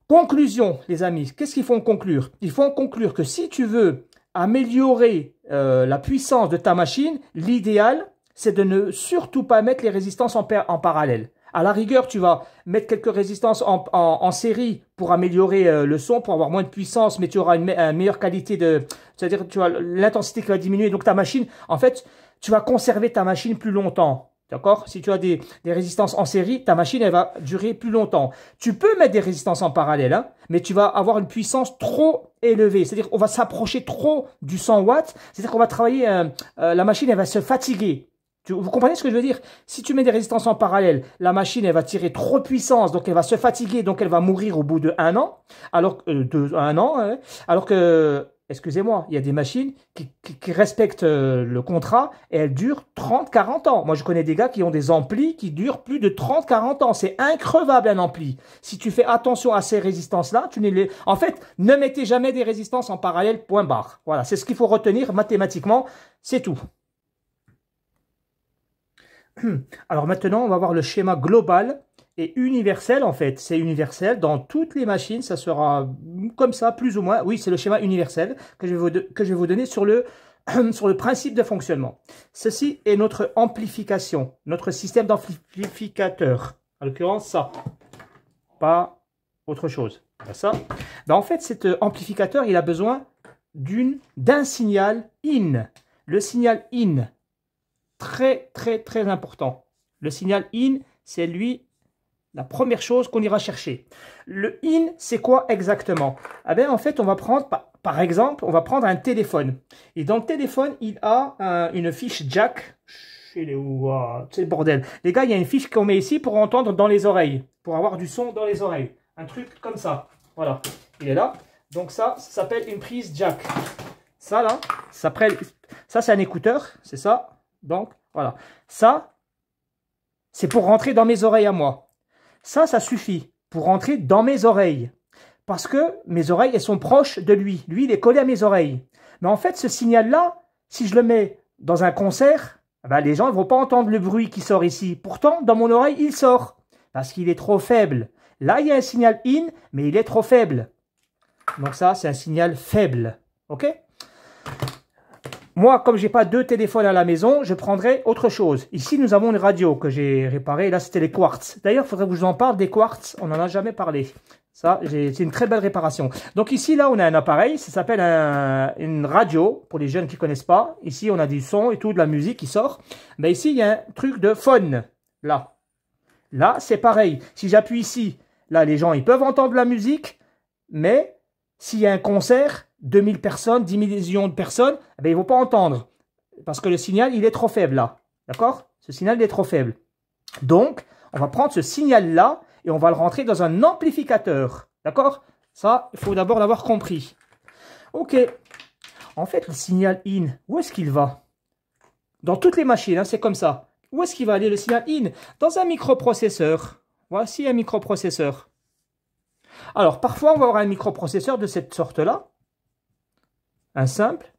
Conclusion, les amis. Qu'est-ce qu'ils font conclure? Ils font conclure que si tu veux améliorer la puissance de ta machine, l'idéal, c'est de ne surtout pas mettre les résistances en parallèle. À la rigueur, tu vas mettre quelques résistances en série pour améliorer le son, pour avoir moins de puissance, mais tu auras une meilleure qualité de... C'est-à-dire, tu vois, l'intensité qui va diminuer. Donc, ta machine, en fait, tu vas conserver ta machine plus longtemps. D'accord? Si tu as des résistances en série, ta machine, elle va durer plus longtemps. Tu peux mettre des résistances en parallèle, hein, mais tu vas avoir une puissance trop élevée. C'est-à-dire qu'on va s'approcher trop du 100 watts. C'est-à-dire qu'on va travailler, la machine, elle va se fatiguer. Vous comprenez ce que je veux dire? Si tu mets des résistances en parallèle, la machine, elle va tirer trop de puissance, donc elle va se fatiguer, donc elle va mourir au bout de 1 an. Alors que, excusez-moi, il y a des machines qui respectent le contrat et elles durent 30-40 ans. Moi, je connais des gars qui ont des amplis qui durent plus de 30-40 ans. C'est increvable un ampli. Si tu fais attention à ces résistances-là, en fait, ne mettez jamais des résistances en parallèle, point barre. Voilà, c'est ce qu'il faut retenir mathématiquement, c'est tout. Alors maintenant, on va voir le schéma global et universel en fait. C'est universel dans toutes les machines, ça sera comme ça, plus ou moins. Oui, c'est le schéma universel que je vais vous donner sur le principe de fonctionnement. Ceci est notre amplification, notre système d'amplificateur. En l'occurrence, ça. Pas autre chose. Ça. Ben, en fait, cet amplificateur, il a besoin d'un signal IN. Le signal IN. Très, très, très important. Le signal IN, c'est lui, la première chose qu'on ira chercher. Le IN, c'est quoi exactement? Eh bien, en fait, on va prendre, par exemple, on va prendre un téléphone. Et dans le téléphone, il a une fiche jack. C'est le bordel. Les gars, il y a une fiche qu'on met ici pour entendre dans les oreilles. Pour avoir du son dans les oreilles. Un truc comme ça. Voilà. Il est là. Donc ça s'appelle une prise jack. Ça, là, ça c'est un écouteur. C'est ça. Donc, voilà. Ça, c'est pour rentrer dans mes oreilles à moi. Ça suffit pour rentrer dans mes oreilles. Parce que mes oreilles, elles sont proches de lui. Lui, il est collé à mes oreilles. Mais en fait, ce signal-là, si je le mets dans un concert, ben, les gens ne vont pas entendre le bruit qui sort ici. Pourtant, dans mon oreille, il sort. Parce qu'il est trop faible. Là, il y a un signal in, mais il est trop faible. Donc ça, c'est un signal faible. OK? Moi, comme j'ai pas 2 téléphones à la maison, je prendrai autre chose. Ici, nous avons une radio que j'ai réparée. Là, c'était les quartz. D'ailleurs, il faudrait que je vous en parle des quartz. On n'en a jamais parlé. Ça, c'est une très belle réparation. Donc ici, là, on a un appareil. Ça s'appelle une radio, pour les jeunes qui connaissent pas. Ici, on a du son et tout, de la musique qui sort. Mais ici, il y a un truc de phone. Là. Là, c'est pareil. Si j'appuie ici, là, les gens, ils peuvent entendre la musique. Mais s'il y a un concert, 2000 personnes, 10 millions de personnes, eh bien, ils ne vont pas entendre. Parce que le signal, il est trop faible là. D'accord? Ce signal, il est trop faible. Donc, on va prendre ce signal-là et on va le rentrer dans un amplificateur. D'accord? Ça, il faut d'abord l'avoir compris. OK. En fait, le signal in, où est-ce qu'il va? Dans toutes les machines, hein, c'est comme ça. Où est-ce qu'il va aller le signal in? Dans un microprocesseur. Voici un microprocesseur. Alors, parfois, on va avoir un microprocesseur de cette sorte-là. Un simple.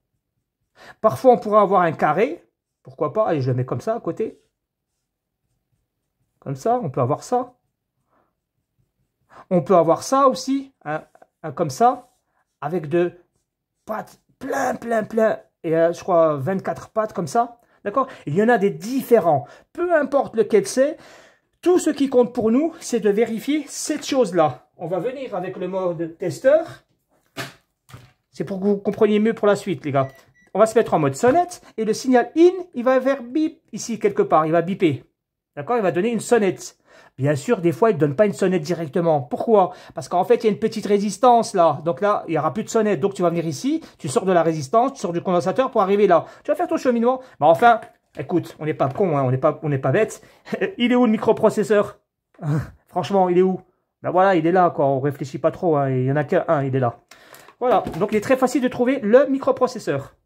Parfois, on pourra avoir un carré. Pourquoi pas? Allez, je le mets comme ça à côté. Comme ça, on peut avoir ça. On peut avoir ça aussi, comme ça, avec de pattes plein. Et je crois 24 pattes comme ça. D'accord? Il y en a des différents. Peu importe lequel c'est, tout ce qui compte pour nous, c'est de vérifier cette chose-là. On va venir avec le mode testeur. C'est pour que vous compreniez mieux pour la suite, les gars. On va se mettre en mode sonnette. Et le signal in, il va faire bip ici quelque part. Il va biper. D'accord? Il va donner une sonnette. Bien sûr, des fois, il ne donne pas une sonnette directement. Pourquoi? Parce qu'en fait, il y a une petite résistance là. Donc là, il n'y aura plus de sonnette. Donc tu vas venir ici, tu sors de la résistance, tu sors du condensateur pour arriver là. Tu vas faire ton cheminement. Mais enfin, écoute, on n'est pas con, hein, on n'est pas bête. Il est où le microprocesseur? Franchement, il est où? Ben voilà, il est là, quoi. On réfléchit pas trop. Hein. Il n'y en a qu'un, il est là. Voilà, donc il est très facile de trouver le microprocesseur.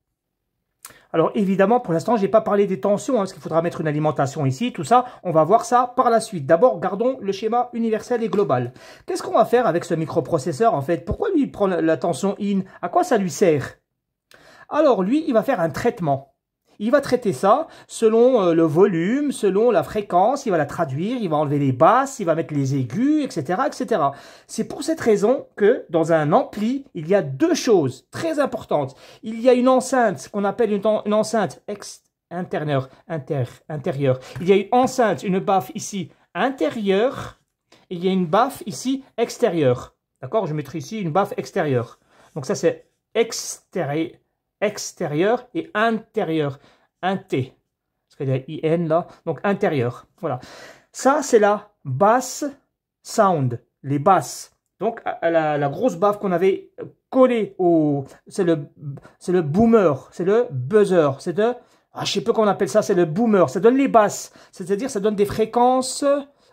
Alors évidemment, pour l'instant, je n'ai pas parlé des tensions, hein, parce qu'il faudra mettre une alimentation ici, tout ça. On va voir ça par la suite. D'abord, gardons le schéma universel et global. Qu'est-ce qu'on va faire avec ce microprocesseur, en fait? Pourquoi lui prend la tension in? À quoi ça lui sert? Alors lui, il va faire un traitement. Il va traiter ça selon le volume, selon la fréquence, il va la traduire, il va enlever les basses, il va mettre les aigus, etc., etc. C'est pour cette raison que dans un ampli, il y a 2 choses très importantes. Il y a une enceinte qu'on appelle une enceinte intérieure. Il y a une enceinte, une baffe ici intérieure, et il y a une baffe ici extérieure. D'accord? Je mettrai ici une baffe extérieure. Donc ça c'est extérieur et intérieur, un T. parce qu'il y a IN là, donc intérieur. Voilà. Ça, c'est la bass sound, les basses. Donc, la grosse baffe qu'on avait collée au... C'est le boomer, c'est le buzzer, c'est de... Ah, je sais pas comment on appelle ça, c'est le boomer. Ça donne les basses, c'est-à-dire ça donne des fréquences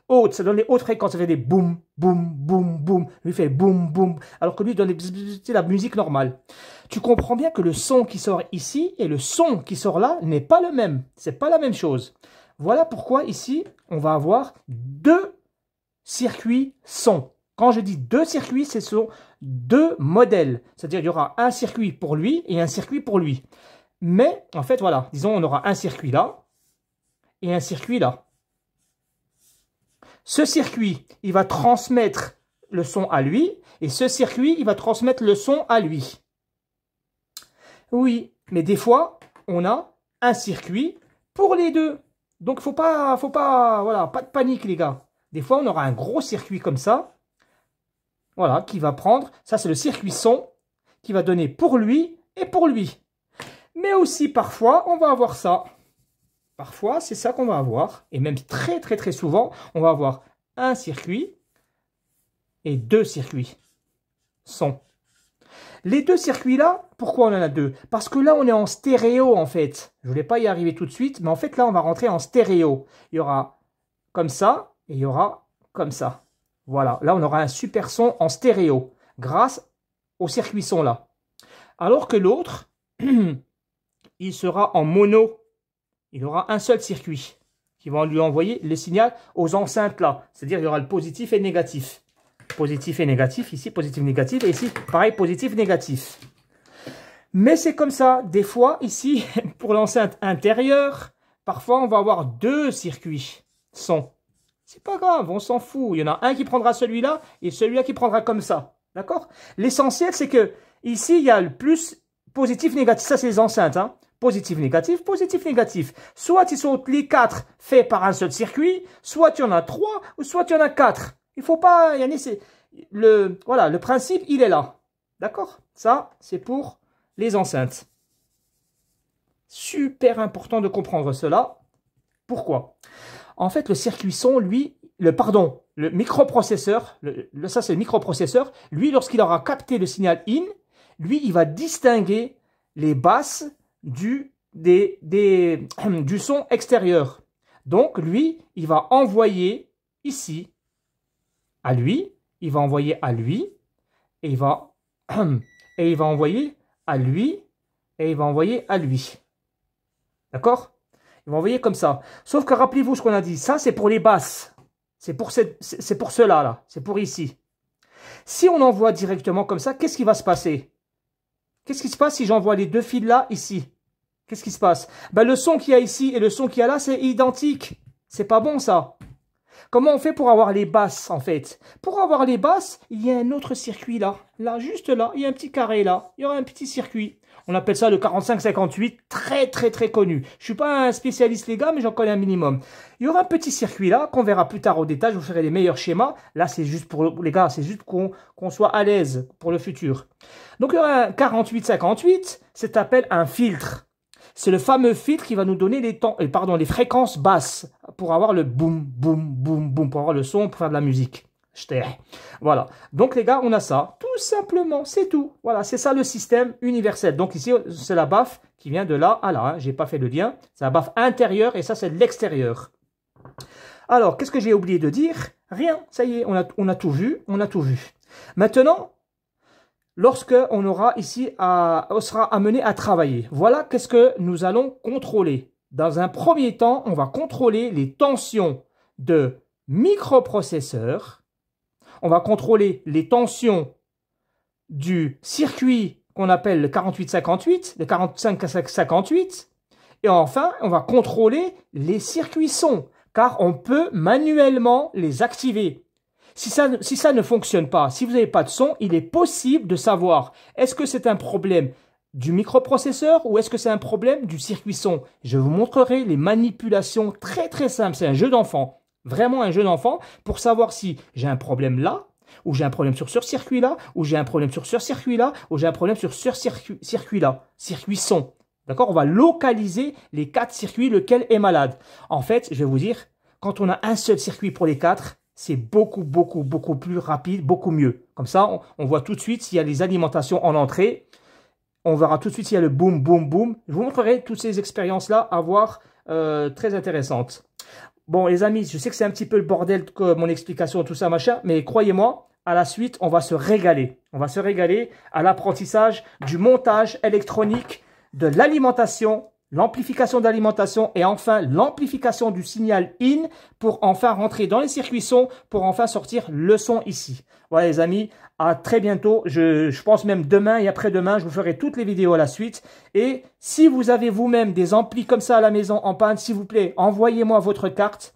hautes, ça donne les hautes fréquences, ça fait des boum, boum, boum, boum. Lui il fait boum, boum, alors que lui il donne la musique normale. Tu comprends bien que le son qui sort ici et le son qui sort là n'est pas le même. C'est pas la même chose. Voilà pourquoi ici, on va avoir deux circuits son. Quand je dis deux circuits, ce sont deux modèles. C'est-à-dire il y aura un circuit pour lui et un circuit pour lui. Mais, en fait, voilà, disons, on aura un circuit là et un circuit là. Ce circuit, il va transmettre le son à lui et ce circuit, il va transmettre le son à lui. Oui, mais des fois, on a un circuit pour les deux. Donc, voilà, pas de panique, les gars. Des fois, on aura un gros circuit comme ça, voilà, qui va prendre, ça c'est le circuit son, qui va donner pour lui et pour lui. Mais aussi, parfois, on va avoir ça. Parfois, c'est ça qu'on va avoir. Et même très, très, très souvent, on va avoir un circuit et deux circuits son. Les deux circuits-là, pourquoi on en a deux? Parce que là, on est en stéréo, en fait. Je ne voulais pas y arriver tout de suite, mais en fait, là, on va rentrer en stéréo. Il y aura comme ça et il y aura comme ça. Voilà, là, on aura un super son en stéréo grâce au circuit son là. Alors que l'autre... il sera en mono. Il aura un seul circuit qui va lui envoyer le signal aux enceintes là. C'est-à-dire il y aura le positif et le négatif. Positif et négatif, ici positif, négatif, et ici pareil, positif, négatif. Mais c'est comme ça. Des fois, ici, pour l'enceinte intérieure, parfois on va avoir deux circuits son. C'est pas grave, on s'en fout. Il y en a un qui prendra celui-là et celui-là qui prendra comme ça. D'accord? L'essentiel, c'est que ici, il y a le plus positif, négatif. Ça, c'est les enceintes, hein. Positif, négatif, positif, négatif. Soit ils sont les quatre faits par un seul circuit, soit il y en a trois, ou soit il y en a quatre. Il faut pas... Voilà, le principe, il est là. D'accord? Ça, c'est pour les enceintes. Super important de comprendre cela. Pourquoi? En fait, le circuit son, lui... le microprocesseur, ça c'est le microprocesseur, lui, lorsqu'il aura capté le signal in, lui, il va distinguer les basses du son extérieur. Donc, lui, il va envoyer ici à lui, il va envoyer à lui, et il va envoyer à lui, et il va envoyer à lui. D'accord? Il va envoyer comme ça. Sauf que rappelez-vous ce qu'on a dit, ça c'est pour les basses. C'est pour cela, là. C'est pour ici. Si on envoie directement comme ça, qu'est-ce qui va se passer? Qu'est-ce qui se passe si j'envoie les deux fils là, ici? Qu'est-ce qui se passe? Ben, le son qu'il y a ici et le son qu'il y a là, c'est identique. C'est pas bon, ça. Comment on fait pour avoir les basses, en fait? Pour avoir les basses, il y a un autre circuit là. Là, juste là, il y a un petit carré là. Il y aura un petit circuit. On appelle ça le 45-58, très très très connu. Je suis pas un spécialiste les gars, mais j'en connais un minimum. Il y aura un petit circuit là, qu'on verra plus tard au détail, je vous ferai les meilleurs schémas. Là, c'est juste pour les gars, c'est juste qu'on soit à l'aise pour le futur. Donc, il y aura un 48-58, c'est appelé un filtre. C'est le fameux filtre qui va nous donner les fréquences basses pour avoir le boum, boum, boum, boum, pour avoir le son, pour faire de la musique. Voilà. Donc, les gars, on a ça. Tout simplement, c'est tout. Voilà, c'est ça le système universel. Donc, ici, c'est la baffe qui vient de là à là. Hein. Je n'ai pas fait le lien. C'est la baffe intérieure et ça, c'est l'extérieur. Alors, qu'est-ce que j'ai oublié de dire? Rien. Ça y est, on a tout vu. On a tout vu. Maintenant, lorsque on aura ici, on sera amené à travailler. Voilà qu'est-ce que nous allons contrôler. Dans un premier temps, on va contrôler les tensions de microprocesseur. On va contrôler les tensions du circuit qu'on appelle le 48-58, le 45-58. Et enfin, on va contrôler les circuits son, car on peut manuellement les activer. Si ça ne fonctionne pas, si vous n'avez pas de son, il est possible de savoir est-ce que c'est un problème du microprocesseur ou est-ce que c'est un problème du circuit son. Je vous montrerai les manipulations très très simples. C'est un jeu d'enfant, vraiment un jeu d'enfant pour savoir si j'ai un problème là, ou j'ai un problème sur ce circuit là, ou j'ai un problème sur ce circuit là, ou j'ai un problème sur ce circuit là, circuit son. D'accord? On va localiser les 4 circuits, lequel est malade. En fait, je vais vous dire, quand on a un seul circuit pour les 4, c'est beaucoup plus rapide, beaucoup mieux. Comme ça, on voit tout de suite s'il y a les alimentations en entrée. On verra tout de suite s'il y a le boom, boom, boom. Je vous montrerai toutes ces expériences-là à voir, très intéressantes. Bon, les amis, je sais que c'est un petit peu le bordel, mon explication, tout ça, machin, mais croyez-moi, à la suite, on va se régaler. On va se régaler à l'apprentissage du montage électronique, de l'alimentation, l'amplification d'alimentation et enfin l'amplification du signal in pour enfin rentrer dans les circuits son, pour enfin sortir le son ici. Voilà les amis, à très bientôt. Je pense même demain et après-demain, je vous ferai toutes les vidéos à la suite. Et si vous avez vous-même des amplis comme ça à la maison en panne, s'il vous plaît, envoyez-moi votre carte.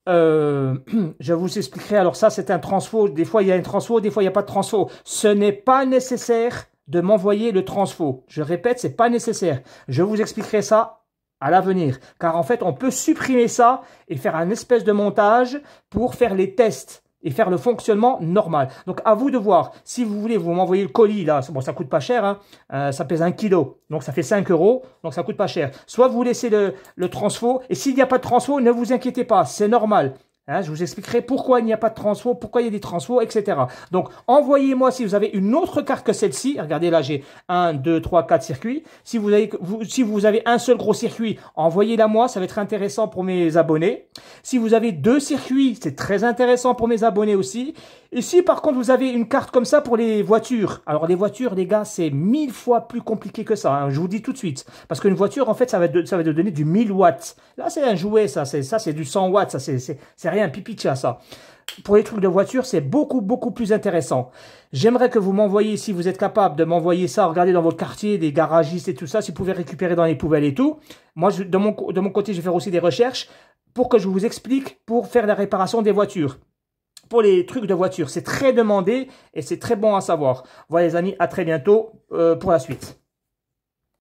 Je vous expliquerai. Alors ça, c'est un transfo. Des fois, il y a un transfo, des fois, il n'y a pas de transfo. Ce n'est pas nécessaire de m'envoyer le transfo. Je répète, c'est pas nécessaire. Je vous expliquerai ça à l'avenir. Car en fait, on peut supprimer ça et faire un espèce de montage pour faire les tests et faire le fonctionnement normal. Donc, à vous de voir. Si vous voulez, vous m'envoyez le colis, là. Bon, ça coûte pas cher, hein. Ça pèse 1 kg. Donc, ça fait 5 €. Donc, ça coûte pas cher. Soit vous laissez le transfo. Et s'il n'y a pas de transfo, ne vous inquiétez pas. C'est normal. Hein, je vous expliquerai pourquoi il n'y a pas de transfo, pourquoi il y a des transfos, etc. Donc, envoyez-moi si vous avez une autre carte que celle-ci. Regardez, là, j'ai 1, 2, 3, 4 circuits. Si vous avez un seul gros circuit, envoyez-la moi. Ça va être intéressant pour mes abonnés. Si vous avez 2 circuits, c'est très intéressant pour mes abonnés aussi. Et si, par contre, vous avez une carte comme ça pour les voitures. Alors, les voitures, les gars, c'est 1000 fois plus compliqué que ça. Hein, je vous dis tout de suite. Parce qu'une voiture, en fait, ça va te donner du 1000 watts. Là, c'est un jouet, ça. C'est du 100 watts. Ça, c'est rien, pipicha, ça. Pour les trucs de voiture, c'est beaucoup plus intéressant. J'aimerais que vous m'envoyiez, si vous êtes capable de m'envoyer ça, regardez dans votre quartier, des garagistes et tout ça, si vous pouvez récupérer dans les poubelles et tout. Moi, de mon côté, je vais faire aussi des recherches pour que je vous explique pour faire la réparation des voitures. Pour les trucs de voiture, c'est très demandé et c'est très bon à savoir. Voilà les amis, à très bientôt pour la suite.